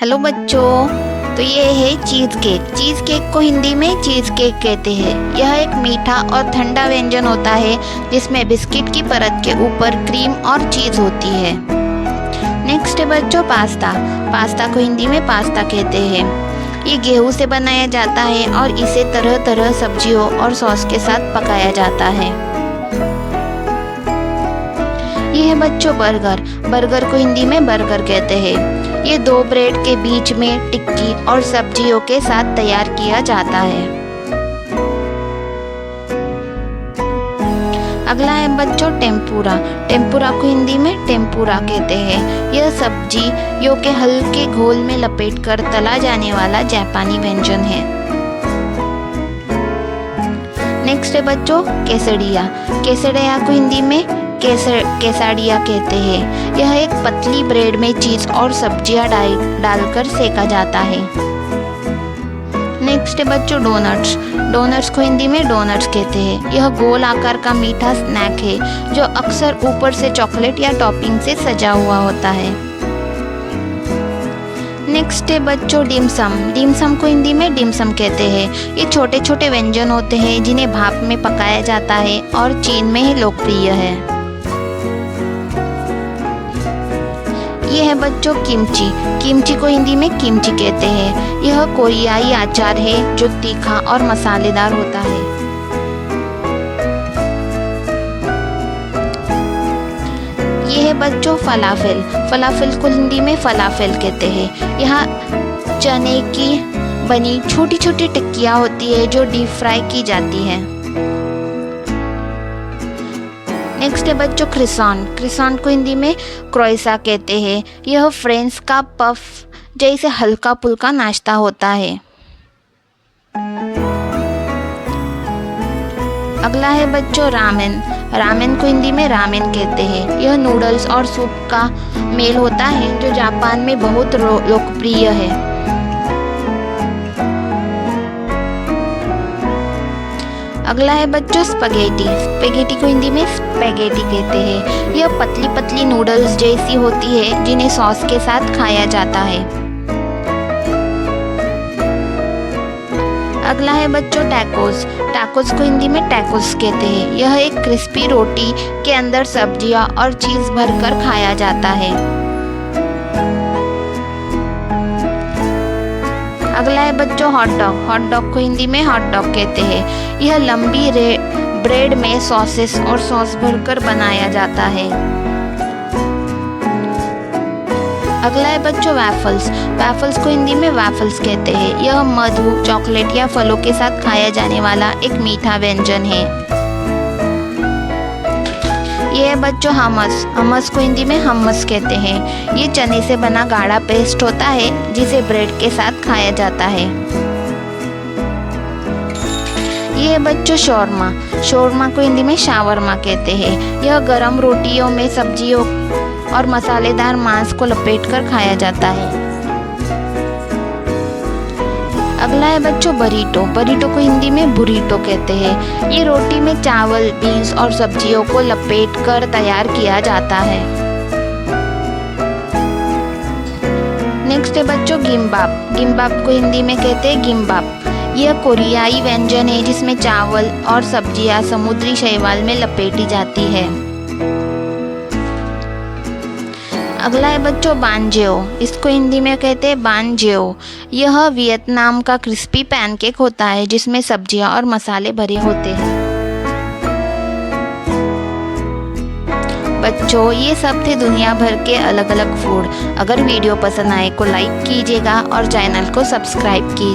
Hello बच्चों, तो ये है चीज़ केक। चीज़ केक को हिंदी में चीज़ केक कहते हैं। यह एक मीठा और ठंडा व्यंजन होता है जिसमें बिस्किट की परत के ऊपर क्रीम और चीज़ होती है। नेक्स्ट है बच्चों पास्ता। पास्ता को हिंदी में पास्ता कहते हैं। ये गेहूं से बनाया जाता है और इसे तरह तरह सब्जियों और सॉस के साथ पकाया जाता है। ये है बच्चों बर्गर। बर्गर को हिंदी में बर्गर कहते हैं। ये दो ब्रेड के बीच में टिक्की और सब्जियों के साथ तैयार किया जाता है। अगला है बच्चों टेम्पुरा। टेम्पुरा को हिंदी में टेम्पुरा कहते हैं। यह सब्जियों के हल्के घोल में लपेटकर तला जाने वाला जापानी व्यंजन है। नेक्स्ट है बच्चों केसडिया। केसडिया को हिंदी में केसाडिया कहते हैं। यह एक पतली ब्रेड में चीज और सब्जियां डालकर सेका जाता है। नेक्स्ट है बच्चों डोनट्स। डोनट्स को हिंदी में डोनट्स कहते हैं। यह गोल आकार का मीठा स्नैक है जो अक्सर ऊपर से चॉकलेट या टॉपिंग से सजा हुआ होता है। नेक्स्ट है बच्चों डिमसम। डिमसम को हिंदी में डिमसम कहते हैं। ये छोटे छोटे व्यंजन होते हैं जिन्हें भाप में पकाया जाता है और चीन में ही लोकप्रिय है। ये है बच्चों किमची। किमची को हिंदी में किमची कहते हैं। यह कोरियाई अचार है जो तीखा और मसालेदार होता है। ये है बच्चों फलाफेल। फलाफेल को हिंदी में फलाफेल कहते हैं। यह चने की बनी छोटी छोटी टिक्कियाँ होती है जो डीप फ्राई की जाती है। नेक्स्ट है बच्चों क्रिसॉन। क्रिसॉन को हिंदी में क्रोइसा कहते हैं। यह फ्रेंच का पफ जैसे हल्का फुल्का नाश्ता होता है। अगला है बच्चों रामेन। रामेन को हिंदी में रामेन कहते हैं। यह नूडल्स और सूप का मेल होता है जो जापान में बहुत लोकप्रिय है। अगला है बच्चों स्पगेटी। स्पगेटी को हिंदी में स्पैगेटी कहते हैं। यह पतली पतली नूडल्स जैसी होती है जिन्हें सॉस के साथ खाया जाता है। अगला है बच्चों टैकोस। टैकोस को हिंदी में टैकोस कहते हैं। यह एक क्रिस्पी रोटी के अंदर सब्जियां और चीज भरकर खाया जाता है। अगला है बच्चों हॉट डॉग। हॉट डॉग को हिंदी में हॉट डॉग कहते हैं। यह लंबी ब्रेड में सॉसेस और सॉस भरकर बनाया जाता है। अगला है बच्चों वैफल्स। वैफल्स को हिंदी में वैफल्स कहते हैं। यह मधु, चॉकलेट या फलों के साथ खाया जाने वाला एक मीठा व्यंजन है। ये है बच्चों हमस। हमस को हिंदी में हमस कहते हैं। ये चने से बना गाढ़ा पेस्ट होता है जिसे ब्रेड के साथ खाया जाता है। ये है बच्चों शौरमा। शौरमा को हिंदी में शावरमा कहते हैं। यह गरम रोटियों में सब्जियों और मसालेदार मांस को लपेटकर खाया जाता है। अगला है बच्चों बरीटो। बरीटो को हिंदी में बुरीटो कहते हैं। ये रोटी में चावल, बीन्स और सब्जियों को लपेटकर तैयार किया जाता है। नेक्स्ट है बच्चों गिम्बाप। गिम्बाप को हिंदी में कहते हैं गिम्बाप। यह कोरियाई व्यंजन है जिसमें चावल और सब्जियां समुद्री शैवाल में लपेटी जाती है। अगला है बच्चों बानजेओ। इसको हिंदी में कहते हैं बानजेओ। यह वियतनाम का क्रिस्पी पैनकेक होता है जिसमें सब्जियां और मसाले भरे होते हैं। बच्चों ये सब थे दुनिया भर के अलग अलग फूड। अगर वीडियो पसंद आए तो लाइक कीजिएगा और चैनल को सब्सक्राइब कीजिए।